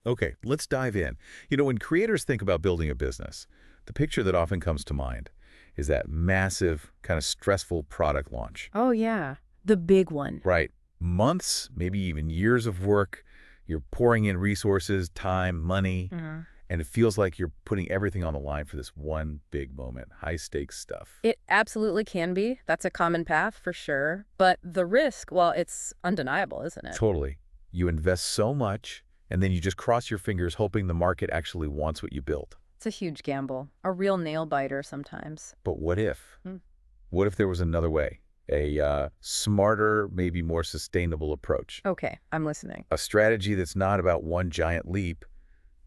Okay, let's dive in. When creators think about building a business, the picture that often comes to mind is that massive, kind of stressful product launch. Oh, yeah. The big one. Right. Months, maybe even years of work. You're pouring in resources, time, money, Mhm. and it feels like you're putting everything on the line for this one big moment, high-stakes stuff. It absolutely can be. That's a common path for sure. But the risk, well, it's undeniable, isn't it? Totally. You invest so much, and then you just cross your fingers hoping the market actually wants what you built. It's a huge gamble, a real nail biter sometimes. But what if? Hmm. What if there was another way? A smarter, maybe more sustainable approach. Okay, I'm listening. A strategy that's not about one giant leap,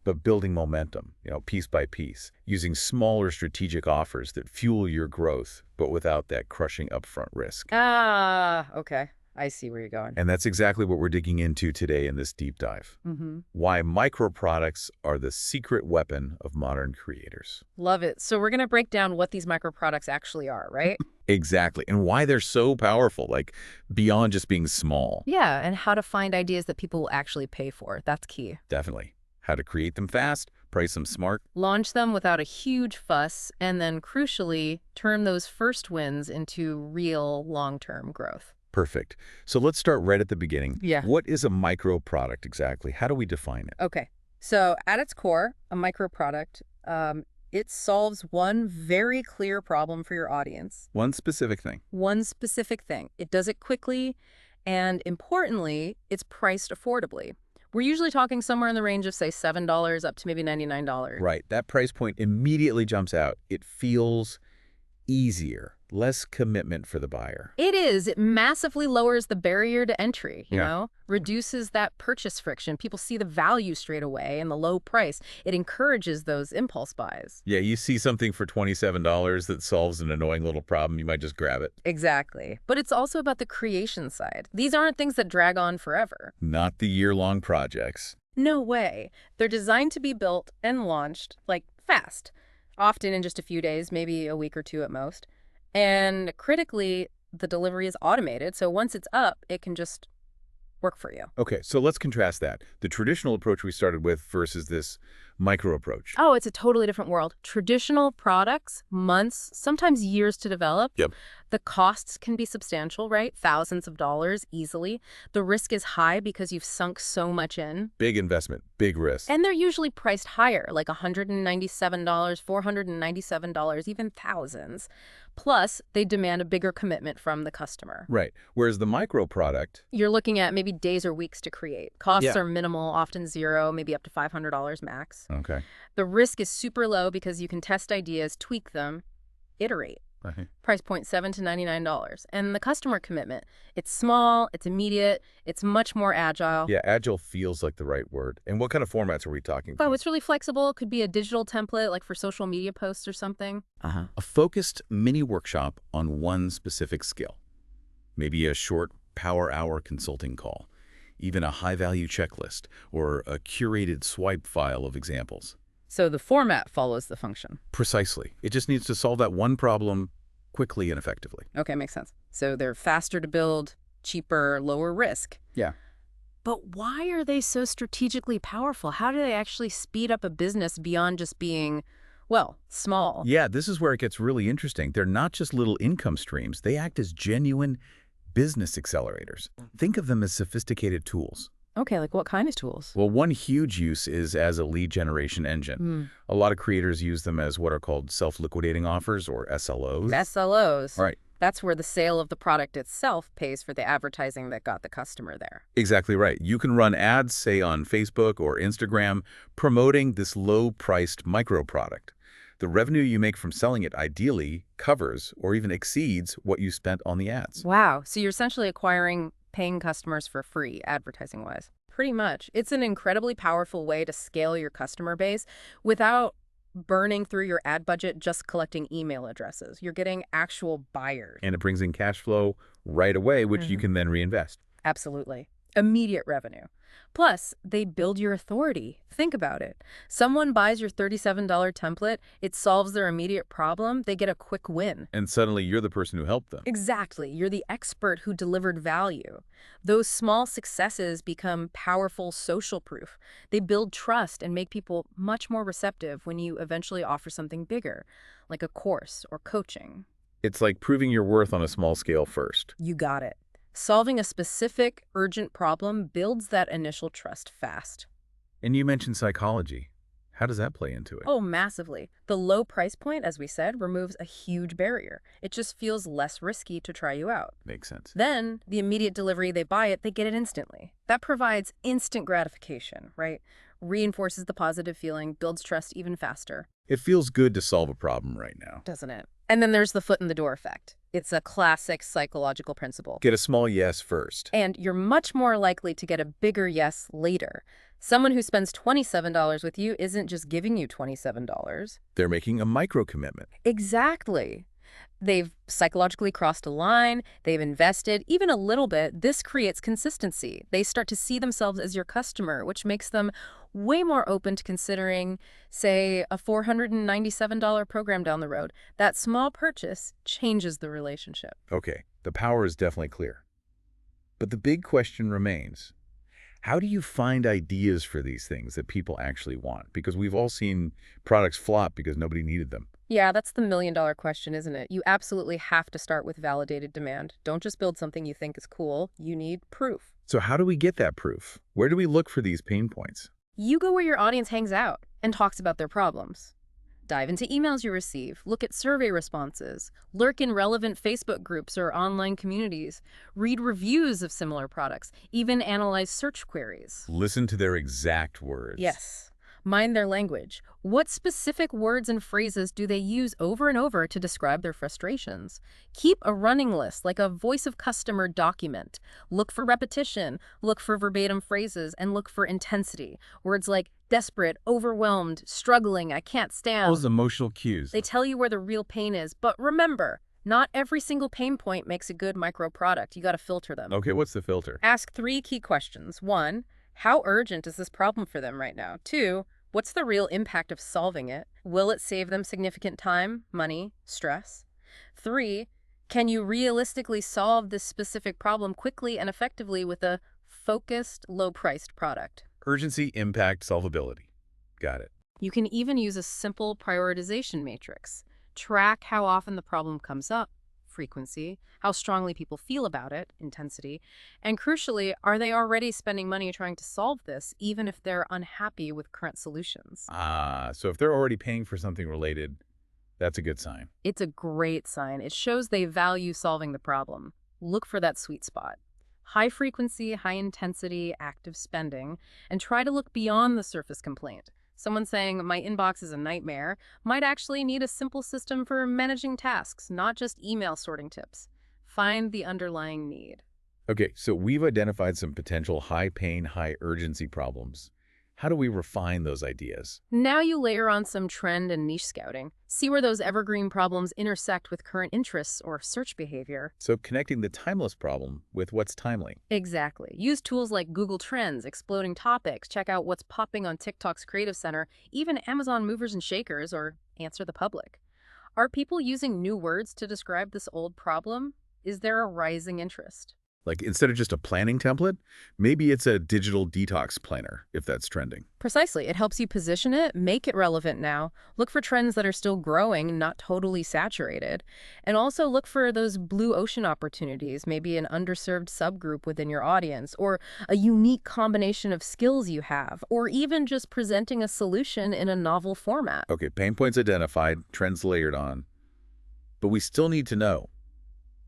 but building momentum, piece by piece, using smaller strategic offers that fuel your growth, but without that crushing upfront risk. Ah, okay. I see where you're going. And that's exactly what we're digging into today in this deep dive. Mm-hmm. Why micro products are the secret weapon of modern creators. Love it. So we're going to break down what these micro products actually are, right? Exactly. And why they're so powerful, like beyond just being small. Yeah, and how to find ideas that people will actually pay for. That's key. Definitely. How to create them fast, price them smart. Launch them without a huge fuss, and then crucially, turn those first wins into real long-term growth. Perfect. So let's start right at the beginning. Yeah. What is a micro product exactly? How do we define it? Okay. So at its core, a micro product, it solves one very clear problem for your audience, One specific thing. one specific thing. It does it quickly, and importantly, it's priced affordably. We're usually talking somewhere in the range of, say, $7 up to maybe $99. Right. That price point immediately jumps out. It feels easier, less commitment for the buyer. It is. It massively lowers the barrier to entry, Yeah. reduces that purchase friction. People see the value straight away and the low price. It encourages those impulse buys. Yeah, you see something for $27 that solves an annoying little problem, you might just grab it. Exactly. But it's also about the creation side. These aren't things that drag on forever. Not the year-long projects. No way. They're designed to be built and launched, like, fast. Often in just a few days, maybe a week or two at most. And critically, the delivery is automated, so once it's up, it can just work for you. Okay, so let's contrast that. The traditional approach we started with versus this micro approach. Oh, it's a totally different world. Traditional products, months, sometimes years to develop. Yep. The costs can be substantial, right? Thousands of dollars easily. The risk is high because you've sunk so much in. Big investment, big risk. And they're usually priced higher, like $197, $497, even thousands. Plus, they demand a bigger commitment from the customer. Right. Whereas the micro product, You're looking at maybe days or weeks to create. Costs Yeah. are minimal, often zero, maybe up to $500 max. okay. The risk is super low because you can test ideas, tweak them, iterate. Price point $7 to $99. And the customer commitment, it's small, it's immediate, it's much more agile. Yeah, agile feels like the right word. And what kind of formats are we talking Oh, about? it's really flexible. It could be a digital template, like for social media posts or something. A focused mini workshop on one specific skill. Maybe a short power hour consulting call, even a high-value checklist, or a curated swipe file of examples. So the format follows the function. Precisely. It just needs to solve that one problem quickly and effectively. Okay, makes sense. So they're faster to build, cheaper, lower risk. Yeah. But why are they so strategically powerful? How do they actually speed up a business beyond just being, well, small? Yeah, this is where it gets really interesting. They're not just little income streams. They act as genuine business accelerators. Think of them as sophisticated tools. Okay, like what kind of tools? Well, one huge use is as a lead generation engine. A lot of creators use them as what are called self-liquidating offers, or SLOs. SLOs. Right. That's where the sale of the product itself pays for the advertising that got the customer there. Exactly right. You can run ads, say on Facebook or Instagram, promoting this low-priced micro product. The revenue you make from selling it ideally covers or even exceeds what you spent on the ads. Wow. So you're essentially acquiring paying customers for free, advertising-wise. Pretty much. It's an incredibly powerful way to scale your customer base without burning through your ad budget just collecting email addresses. You're getting actual buyers. And it brings in cash flow right away, which you can then reinvest. Absolutely. Immediate revenue. Plus, they build your authority. Think about it. Someone buys your $37 template, it solves their immediate problem, they get a quick win. And suddenly you're the person who helped them. Exactly. You're the expert who delivered value. Those small successes become powerful social proof. They build trust and make people much more receptive when you eventually offer something bigger, like a course or coaching. It's like proving your worth on a small scale first. You got it. Solving a specific, urgent problem builds that initial trust fast. And you mentioned psychology. How does that play into it? Oh, massively. The low price point, as we said, removes a huge barrier. It just feels less risky to try you out. Makes sense. Then, the immediate delivery, they buy it, they get it instantly. That provides instant gratification, right? Reinforces the positive feeling, builds trust even faster. It feels good to solve a problem right now. Doesn't it? And then there's the foot in the door effect. It's a classic psychological principle. Get a small yes first. And you're much more likely to get a bigger yes later. Someone who spends $27 with you isn't just giving you $27. They're making a micro commitment. Exactly. They've psychologically crossed a line, they've invested, even a little bit. This creates consistency. They start to see themselves as your customer, which makes them way more open to considering, say, a $497 program down the road. That small purchase changes the relationship. Okay, the power is definitely clear. But the big question remains, how do you find ideas for these things that people actually want? Because we've all seen products flop because nobody needed them. Yeah, that's the million-dollar question, isn't it? You absolutely have to start with validated demand. Don't just build something you think is cool. You need proof. So how do we get that proof? Where do we look for these pain points? You go where your audience hangs out and talks about their problems. Dive into emails you receive, look at survey responses, lurk in relevant Facebook groups or online communities, read reviews of similar products, even analyze search queries. Listen to their exact words. Yes. Mind their language. What specific words and phrases do they use over and over to describe their frustrations? Keep a running list, like a voice of customer document. Look for repetition, look for verbatim phrases, and look for intensity. Words like desperate, overwhelmed, struggling, I can't stand. Those emotional cues. They tell you where the real pain is. But remember, not every single pain point makes a good micro product. You got to filter them. Okay, what's the filter? Ask 3 key questions. 1, how urgent is this problem for them right now? 2, what's the real impact of solving it? Will it save them significant time, money, stress? 3, can you realistically solve this specific problem quickly and effectively with a focused, low-priced product? Urgency, impact, solvability. Got it. You can even use a simple prioritization matrix. Track how often the problem comes up, frequency, how strongly people feel about it, intensity, and crucially, are they already spending money trying to solve this, even if they're unhappy with current solutions? So if they're already paying for something related, that's a good sign. It's a great sign. It shows they value solving the problem. Look for that sweet spot. High frequency, high intensity, active spending, and try to look beyond the surface complaint. Someone saying, my inbox is a nightmare, might actually need a simple system for managing tasks, not just email sorting tips. Find the underlying need. Okay, so we've identified some potential high-pain, high-urgency problems. How do we refine those ideas? Now you layer on some trend and niche scouting. See where those evergreen problems intersect with current interests or search behavior. So connecting the timeless problem with what's timely. Exactly. Use tools like Google Trends, Exploding Topics, check out what's popping on TikTok's Creative Center, even Amazon Movers and Shakers, or Answer the Public. Are people using new words to describe this old problem? Is there a rising interest? Like instead of just a planning template, maybe it's a digital detox planner, if that's trending. Precisely. It helps you position it, make it relevant now. Look for trends that are still growing, not totally saturated. And also look for those blue ocean opportunities, maybe an underserved subgroup within your audience, or a unique combination of skills you have, or even just presenting a solution in a novel format. Okay, pain points identified, trends layered on. But we still need to know,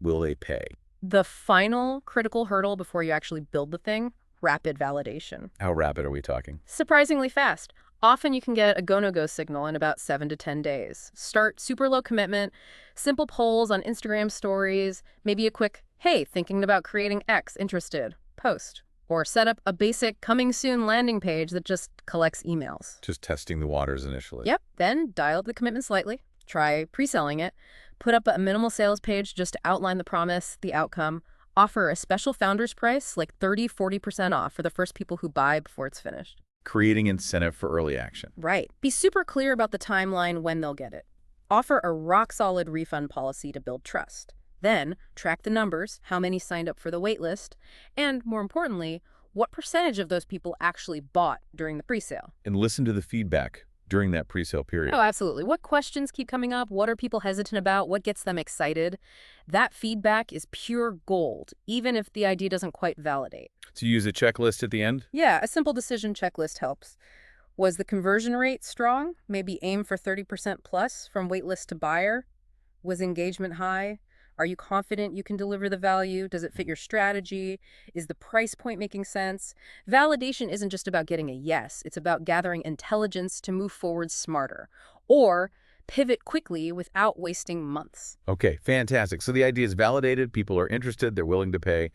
will they pay? The final critical hurdle before you actually build the thing, rapid validation. How rapid are we talking? Surprisingly fast. Often you can get a go-no-go signal in about 7 to 10 days. Start super low commitment, simple polls on Instagram stories, maybe a quick, hey, thinking about creating X, interested, post. Or set up a basic coming soon landing page that just collects emails. Just testing the waters initially. Yep, then dial up the commitment slightly. Try pre-selling it. Put up a minimal sales page just to outline the promise, the outcome. Offer a special founder's price, like 30–40% off for the first people who buy before it's finished. Creating incentive for early action. Right. Be super clear about the timeline when they'll get it. Offer a rock-solid refund policy to build trust. Then, track the numbers, how many signed up for the wait list, and, more importantly, what percentage of those people actually bought during the presale. And listen to the feedback during that pre-sale period. Oh, absolutely. What questions keep coming up? What are people hesitant about? What gets them excited? That feedback is pure gold, even if the idea doesn't quite validate. So you use a checklist at the end? Yeah, a simple decision checklist helps. Was the conversion rate strong? Maybe aim for 30% plus from waitlist to buyer. Was engagement high? Are you confident you can deliver the value? Does it fit your strategy? Is the price point making sense? Validation isn't just about getting a yes. It's about gathering intelligence to move forward smarter or pivot quickly without wasting months. Okay, fantastic. So the idea is validated, people are interested, they're willing to pay.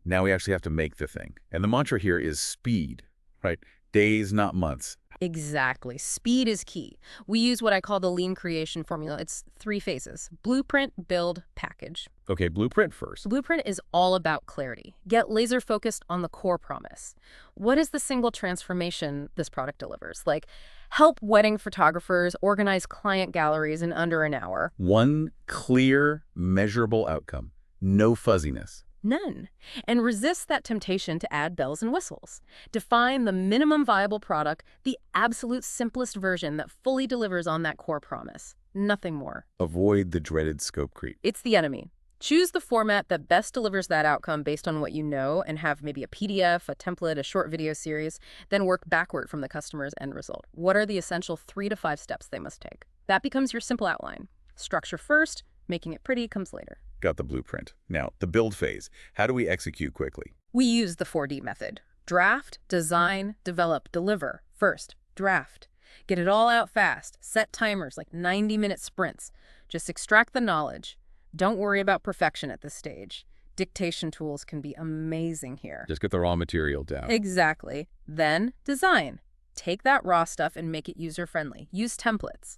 Now we actually have to make the thing. And the mantra here is speed, right? Days, not months. Exactly. Speed is key. We use what I call the lean creation formula. It's 3 phases: blueprint, build, package. Okay, blueprint first. Blueprint is all about clarity. Get laser focused on the core promise. What is the single transformation this product delivers? Like, help wedding photographers organize client galleries in under an hour. One clear, measurable outcome. No fuzziness. None. And resist that temptation to add bells and whistles. Define the minimum viable product, the absolute simplest version that fully delivers on that core promise. Nothing more. Avoid the dreaded scope creep. It's the enemy. Choose the format that best delivers that outcome based on what you know and have maybe a PDF, a template, a short video series, then work backward from the customer's end result. What are the essential 3 to 5 steps they must take? That becomes your simple outline. Structure first, making it pretty comes later. Got the blueprint. Now, the build phase. How do we execute quickly? We use the 4D method. Draft, design, develop, deliver. First, draft. Get it all out fast. Set timers like 90-minute sprints. Just extract the knowledge. Don't worry about perfection at this stage. Dictation tools can be amazing here. Just get the raw material down. Exactly. Then, design. Take that raw stuff and make it user-friendly. Use templates.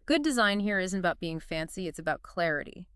Good design here isn't about being fancy, it's about clarity.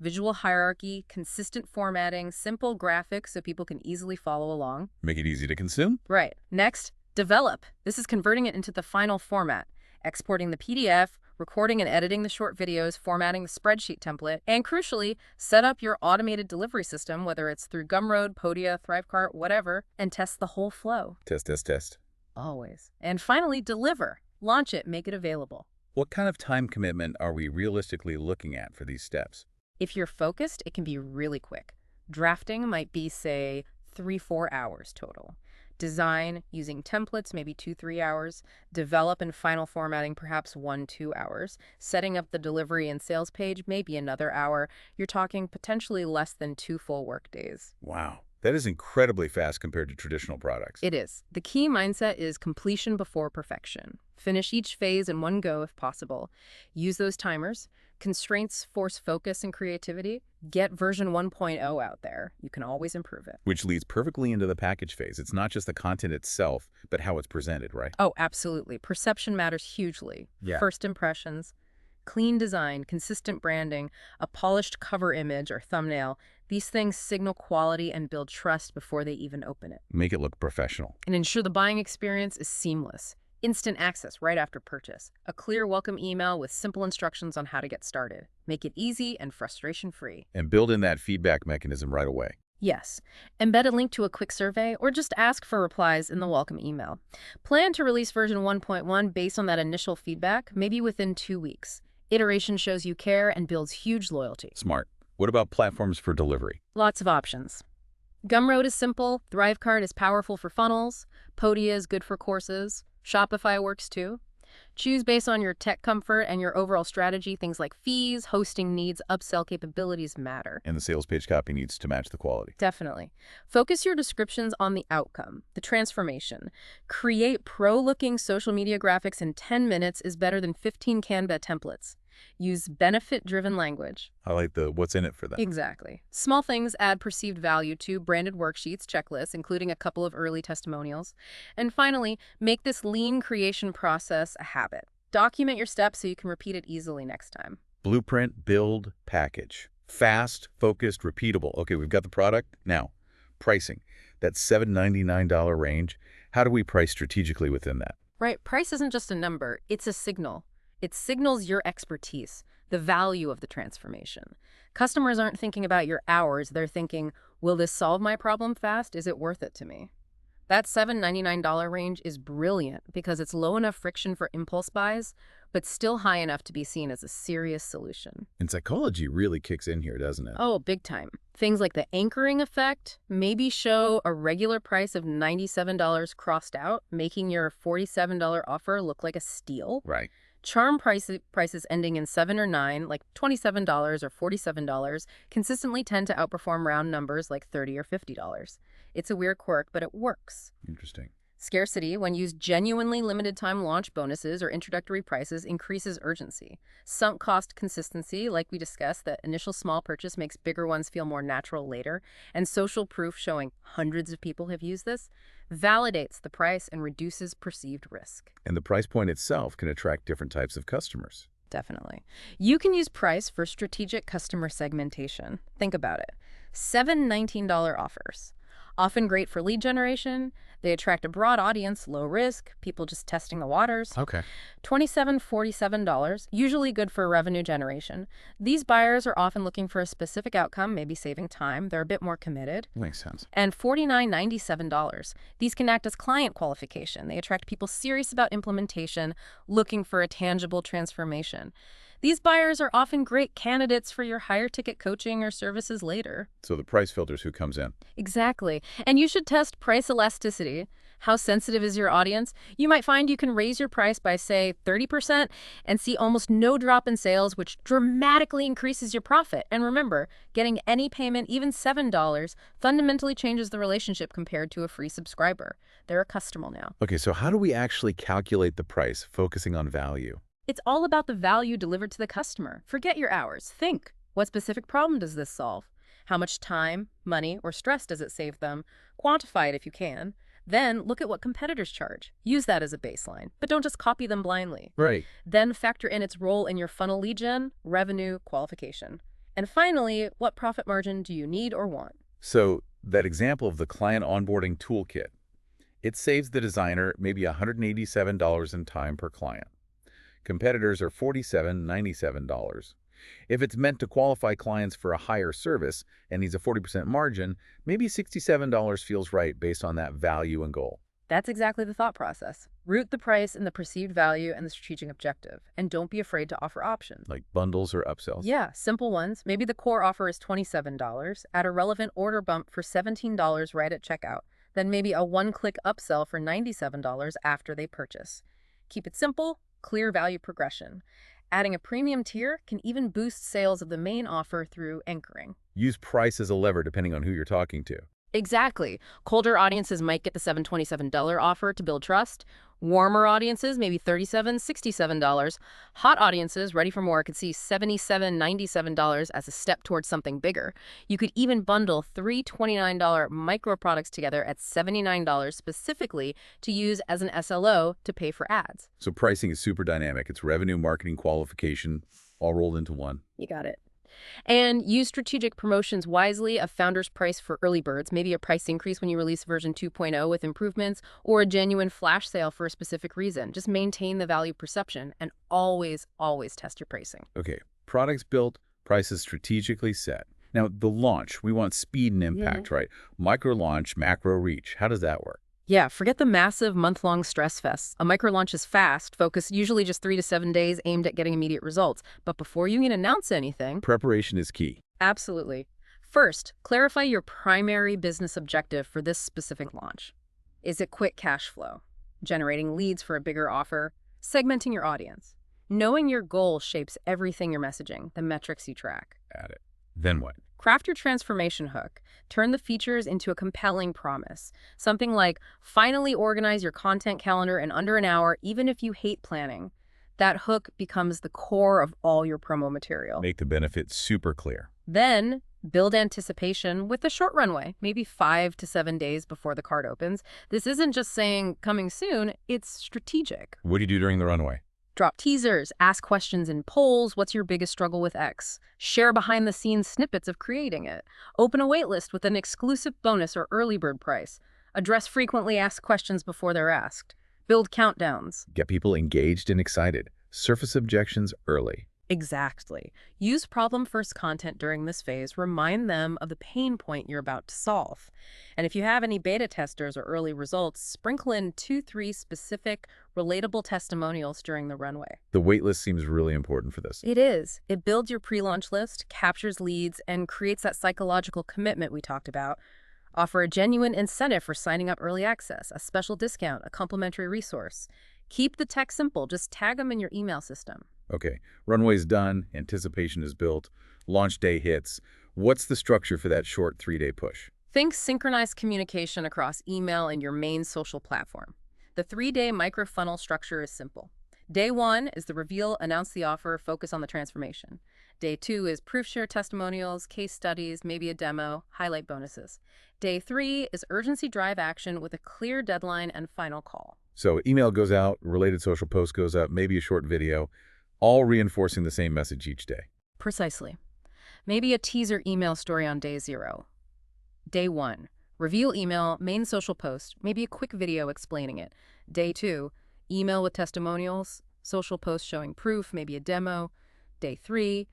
Visual hierarchy, consistent formatting, simple graphics so people can easily follow along. Make it easy to consume? Right. Next, develop. This is converting it into the final format, exporting the PDF, recording and editing the short videos, formatting the spreadsheet template, and crucially, set up your automated delivery system, whether it's through Gumroad, Podia, Thrivecart, whatever, and test the whole flow. Test, test, test. Always. And finally, deliver. Launch it, make it available. What kind of time commitment are we realistically looking at for these steps? If you're focused, it can be really quick. Drafting might be, say, 3–4 hours total. Design, using templates, maybe 2–3 hours. Develop and final formatting, perhaps 1–2 hours. Setting up the delivery and sales page, maybe another hour. You're talking potentially less than 2 full work days. Wow. That is incredibly fast compared to traditional products. It is. The key mindset is completion before perfection. Finish each phase in one go if possible. Use those timers. Constraints force focus and creativity. Get version 1.0 out there. You can always improve it. Which leads perfectly into the package phase. It's not just the content itself, but how it's presented, right? Oh, absolutely. Perception matters hugely. Yeah. First impressions, clean design, consistent branding, a polished cover image or thumbnail. These things signal quality and build trust before they even open it. Make it look professional. And ensure the buying experience is seamless. Instant access right after purchase. A clear welcome email with simple instructions on how to get started. Make it easy and frustration-free. And build in that feedback mechanism right away. Yes. Embed a link to a quick survey or just ask for replies in the welcome email. Plan to release version 1.1 based on that initial feedback, maybe within 2 weeks. Iteration shows you care and builds huge loyalty. Smart. What about platforms for delivery? Lots of options. Gumroad is simple. Thrivecart is powerful for funnels. Podia is good for courses. Shopify works too. Choose based on your tech comfort and your overall strategy. Things like fees, hosting needs, upsell capabilities matter. And the sales page copy needs to match the quality. Definitely. Focus your descriptions on the outcome, the transformation. Create pro-looking social media graphics in 10 minutes is better than 15 Canva templates. Use benefit-driven language. Highlight the what's in it for them. Exactly. Small things add perceived value to branded worksheets, checklists, including a couple of early testimonials. And finally, make this lean creation process a habit. Document your steps so you can repeat it easily next time. Blueprint, build, package. Fast, focused, repeatable. Okay, we've got the product. Now, pricing. That $7.99 range, how do we price strategically within that? Right, price isn't just a number, it's a signal. It signals your expertise, the value of the transformation. Customers aren't thinking about your hours, they're thinking, will this solve my problem fast? Is it worth it to me? That $7.99 range is brilliant because it's low enough friction for impulse buys, but still high enough to be seen as a serious solution. And psychology really kicks in here, doesn't it? Oh, big time. Things like the anchoring effect maybe show a regular price of $97 crossed out, making your $47 offer look like a steal. Right. Charm prices ending in 7 or 9, like $27 or $47, consistently tend to outperform round numbers like $30 or $50. It's a weird quirk, but it works. Interesting. Scarcity, when used genuinely limited time launch bonuses or introductory prices, increases urgency. Sunk cost consistency, like we discussed, that initial small purchase makes bigger ones feel more natural later, and social proof showing hundreds of people have used this, validates the price and reduces perceived risk. And the price point itself can attract different types of customers. Definitely. You can use price for strategic customer segmentation. Think about it. $7.19 offers. Often great for lead generation. They attract a broad audience, low risk, people just testing the waters. Okay. $27, $47, usually good for revenue generation. These buyers are often looking for a specific outcome, maybe saving time. They're a bit more committed. Makes sense. And $49, $97. These can act as client qualification. They attract people serious about implementation, looking for a tangible transformation. These buyers are often great candidates for your higher ticket coaching or services later. So the price filters who comes in. Exactly. And you should test price elasticity. How sensitive is your audience? You might find you can raise your price by, say, 30% and see almost no drop in sales, which dramatically increases your profit. And remember, getting any payment, even $7, fundamentally changes the relationship compared to a free subscriber. They're a customer now. Okay, so how do we actually calculate the price, focusing on value? It's all about the value delivered to the customer. Forget your hours. Think, what specific problem does this solve? How much time, money, or stress does it save them? Quantify it if you can. Then look at what competitors charge. Use that as a baseline, but don't just copy them blindly. Right. Then factor in its role in your funnel lead gen, revenue, qualification. And finally, what profit margin do you need or want? So that example of the client onboarding toolkit, it saves the designer maybe $187 in time per client. Competitors are $47, $97. If it's meant to qualify clients for a higher service and needs a 40% margin, maybe $67 feels right based on that value and goal. That's exactly the thought process. Root the price in the perceived value and the strategic objective. And don't be afraid to offer options. Like bundles or upsells. Yeah, simple ones. Maybe the core offer is $27, add a relevant order bump for $17 right at checkout. Then maybe a one-click upsell for $97 after they purchase. Keep it simple, clear value progression. Adding a premium tier can even boost sales of the main offer through anchoring. Use price as a lever depending on who you're talking to. Exactly. Colder audiences might get the $727 offer to build trust. Warmer audiences, maybe $37, $67. Hot audiences, ready for more, could see $77, $97 as a step towards something bigger. You could even bundle 3 $29 micro products together at $79 specifically to use as an SLO to pay for ads. So pricing is super dynamic. It's revenue, marketing, qualification, all rolled into one. You got it. And use strategic promotions wisely. A founder's price for early birds, maybe a price increase when you release version 2.0 with improvements, or a genuine flash sale for a specific reason. Just maintain the value perception and always, always test your pricing. Okay, products built, prices strategically set. Now, the launch, we want speed and impact, right? Micro launch, macro reach. How does that work? Yeah, forget the massive month-long stress fests. A micro launch is fast, focused usually just 3 to 7 days, aimed at getting immediate results. But before you can announce anything... Preparation is key. Absolutely. First, clarify your primary business objective for this specific launch. Is it quick cash flow? Generating leads for a bigger offer? Segmenting your audience? Knowing your goal shapes everything you're messaging, the metrics you track. Got it. Then what? Craft your transformation hook. Turn the features into a compelling promise. Something like, finally organize your content calendar in under an hour, even if you hate planning. That hook becomes the core of all your promo material. Make the benefits super clear. Then, build anticipation with a short runway, maybe 5 to 7 days before the cart opens. This isn't just saying coming soon, it's strategic. What do you do during the runway? Drop teasers, ask questions in polls. What's your biggest struggle with X? Share behind-the-scenes snippets of creating it. Open a waitlist with an exclusive bonus or early bird price. Address frequently asked questions before they're asked. Build countdowns. Get people engaged and excited. Surface objections early. Exactly. Use problem-first content during this phase. Remind them of the pain point you're about to solve. And if you have any beta testers or early results, sprinkle in 2-3 specific, relatable testimonials during the runway. The waitlist seems really important for this. It is. It builds your pre-launch list, captures leads, and creates that psychological commitment we talked about. Offer a genuine incentive for signing up early access, a special discount, a complimentary resource. Keep the tech simple. Just tag them in your email system. Okay, runway's done, anticipation is built, launch day hits. What's the structure for that short 3-day push? Think synchronized communication across email and your main social platform. The 3-day micro-funnel structure is simple. Day 1 is the reveal, announce the offer, focus on the transformation. Day 2 is proof share testimonials, case studies, maybe a demo, highlight bonuses. Day 3 is urgency drive action with a clear deadline and final call. So email goes out, related social post goes up, maybe a short video, all reinforcing the same message each day. Precisely. Maybe a teaser email story on day 0. Day 1, reveal email, main social post, maybe a quick video explaining it. Day 2, email with testimonials, social post showing proof, maybe a demo. Day 3,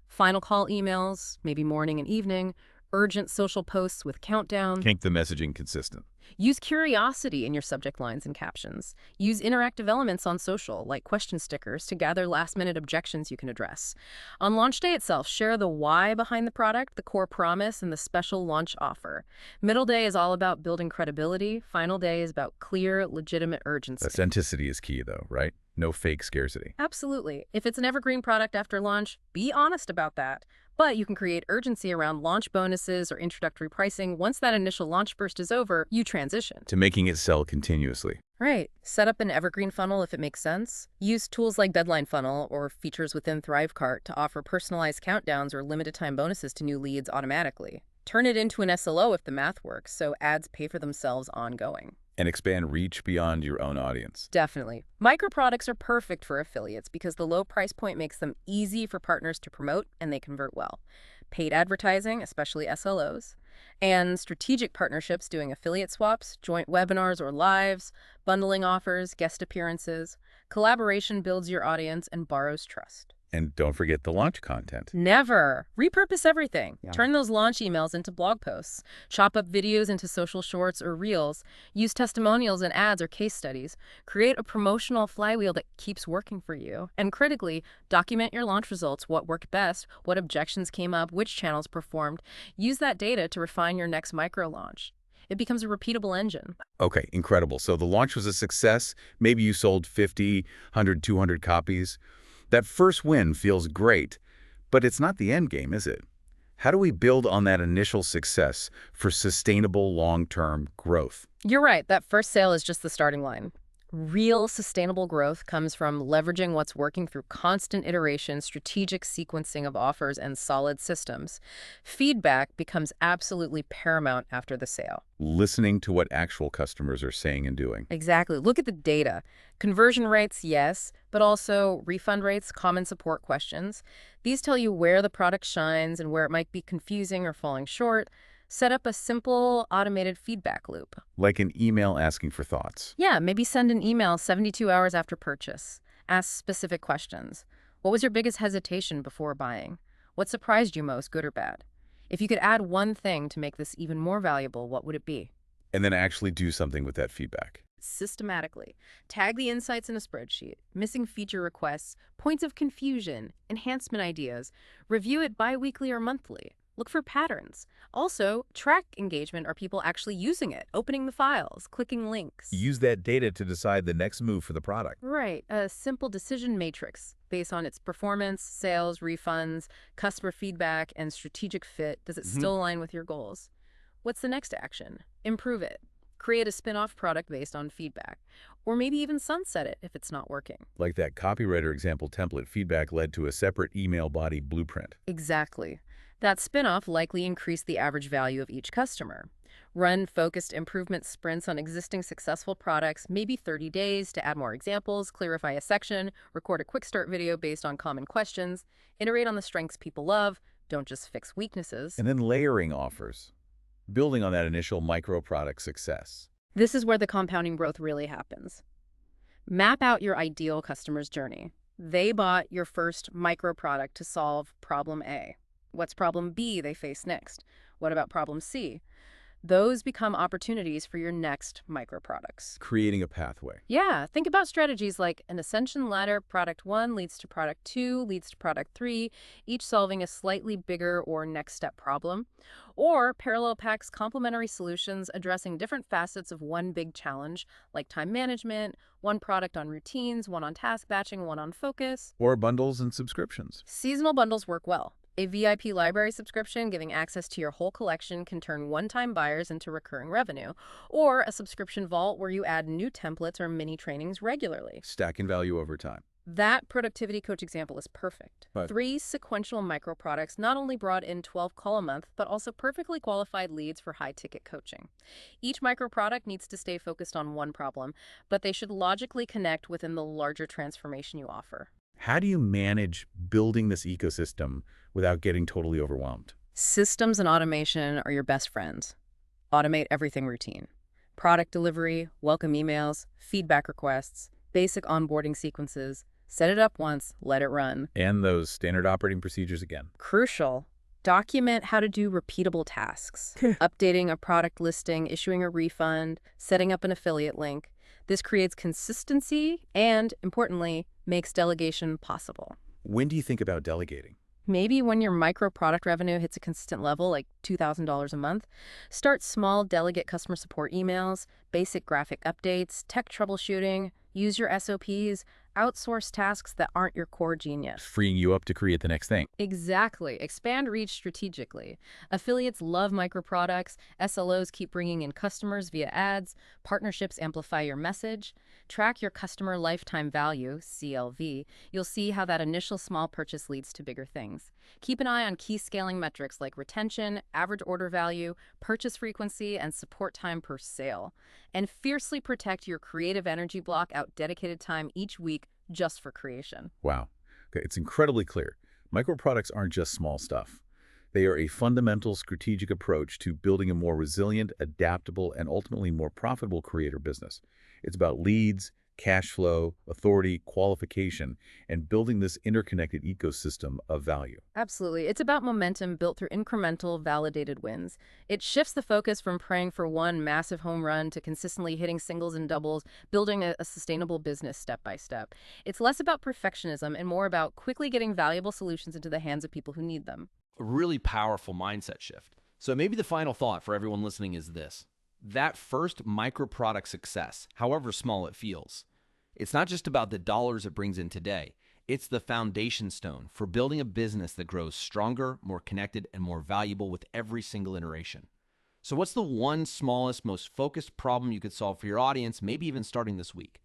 final call emails, maybe morning and evening, urgent social posts with countdown. Keep the messaging consistent. Use curiosity in your subject lines and captions. Use interactive elements on social, like question stickers, to gather last-minute objections you can address. On launch day itself, share the why behind the product, the core promise, and the special launch offer. Middle day is all about building credibility. Final day is about clear, legitimate urgency. Authenticity is key, though, right? No fake scarcity. Absolutely. If it's an evergreen product after launch, be honest about that. But you can create urgency around launch bonuses or introductory pricing. Once that initial launch burst is over, you transition To making it sell continuously. Right. Set up an evergreen funnel if it makes sense. Use tools like Deadline Funnel or features within ThriveCart to offer personalized countdowns or limited time bonuses to new leads automatically. Turn it into an SLO if the math works, so ads pay for themselves ongoing. And expand reach beyond your own audience. Definitely. Micro products are perfect for affiliates because the low price point makes them easy for partners to promote and they convert well. Paid advertising, especially SLOs, and strategic partnerships doing affiliate swaps, joint webinars or lives, bundling offers, guest appearances. Collaboration builds your audience and borrows trust. And don't forget the launch content. Never. Repurpose everything. Yeah. Turn those launch emails into blog posts. Chop up videos into social shorts or reels. Use testimonials and ads or case studies. Create a promotional flywheel that keeps working for you. And critically, document your launch results, what worked best, what objections came up, which channels performed. Use that data to refine your next micro launch. It becomes a repeatable engine. Okay, incredible. So the launch was a success. Maybe you sold 50, 100, 200 copies. That first win feels great, but it's not the end game, is it? How do we build on that initial success for sustainable long-term growth? You're right. That first sale is just the starting line. Real sustainable growth comes from leveraging what's working through constant iteration, strategic sequencing of offers, and solid systems. Feedback becomes absolutely paramount after the sale. Listening to what actual customers are saying and doing. Exactly. Look at the data. Conversion rates, yes, but also refund rates, common support questions. These tell you where the product shines and where it might be confusing or falling short. Set up a simple automated feedback loop. Like an email asking for thoughts. Yeah, maybe send an email 72 hours after purchase. Ask specific questions. What was your biggest hesitation before buying? What surprised you most, good or bad? If you could add one thing to make this even more valuable, what would it be? And then actually do something with that feedback. Systematically. Tag the insights in a spreadsheet, missing feature requests, points of confusion, enhancement ideas. Review it bi-weekly or monthly. Look for patterns. Also, track engagement. Are people actually using it, opening the files, clicking links? Use that data to decide the next move for the product. Right, a simple decision matrix based on its performance, sales, refunds, customer feedback, and strategic fit. Does it still align with your goals? What's the next action? Improve it. Create a spin-off product based on feedback. Or maybe even sunset it if it's not working. Like that copywriter example template, feedback led to a separate email body blueprint. Exactly. That spin-off likely increased the average value of each customer. Run focused improvement sprints on existing successful products, maybe 30 days to add more examples, clarify a section, record a quick start video based on common questions, iterate on the strengths people love, don't just fix weaknesses. And then layering offers, building on that initial micro-product success. This is where the compounding growth really happens. Map out your ideal customer's journey. They bought your first micro product to solve problem A. What's problem B they face next? What about problem C? Those become opportunities for your next micro products. Creating a pathway. Yeah, think about strategies like an ascension ladder. Product 1 leads to product 2, leads to product 3, each solving a slightly bigger or next step problem. Or parallel packs complementary solutions addressing different facets of one big challenge, like time management, one product on routines, one on task batching, one on focus. Or bundles and subscriptions. Seasonal bundles work well. A VIP library subscription giving access to your whole collection can turn one-time buyers into recurring revenue, or a subscription vault where you add new templates or mini trainings regularly. Stacking value over time. That productivity coach example is perfect. Right. 3 sequential micro products not only brought in 12 call a month, but also perfectly qualified leads for high-ticket coaching. Each micro product needs to stay focused on one problem, but they should logically connect within the larger transformation you offer. How do you manage building this ecosystem without getting totally overwhelmed? Systems and automation are your best friends. Automate everything routine. Product delivery, welcome emails, feedback requests, basic onboarding sequences. Set it up once, let it run. And those standard operating procedures again. Crucial. Document how to do repeatable tasks. Updating a product listing, issuing a refund, setting up an affiliate link. This creates consistency and, importantly, makes delegation possible. When do you think about delegating? Maybe when your micro product revenue hits a consistent level, like $2,000 a month. Start small, delegate customer support emails, basic graphic updates, tech troubleshooting, use your SOPs, outsource tasks that aren't your core genius. Freeing you up to create the next thing. Exactly. Expand reach strategically. Affiliates love micro products. SLOs keep bringing in customers via ads. Partnerships amplify your message. Track your customer lifetime value, CLV. You'll see how that initial small purchase leads to bigger things. Keep an eye on key scaling metrics like retention, average order value, purchase frequency, and support time per sale. And fiercely protect your creative energy block out dedicated time each week just for creation. Wow. Okay, it's incredibly clear. Micro products aren't just small stuff. They are a fundamental strategic approach to building a more resilient, adaptable, and ultimately more profitable creator business. It's about leads, cash flow, authority, qualification, and building this interconnected ecosystem of value. Absolutely. It's about momentum built through incremental, validated wins. It shifts the focus from praying for one massive home run to consistently hitting singles and doubles, building a sustainable business step by step. It's less about perfectionism and more about quickly getting valuable solutions into the hands of people who need them. A really powerful mindset shift. So maybe the final thought for everyone listening is this. That first micro product success, however small it feels, it's not just about the dollars it brings in today. It's the foundation stone for building a business that grows stronger, more connected, and more valuable with every single iteration. So what's the one smallest, most focused problem you could solve for your audience, maybe even starting this week?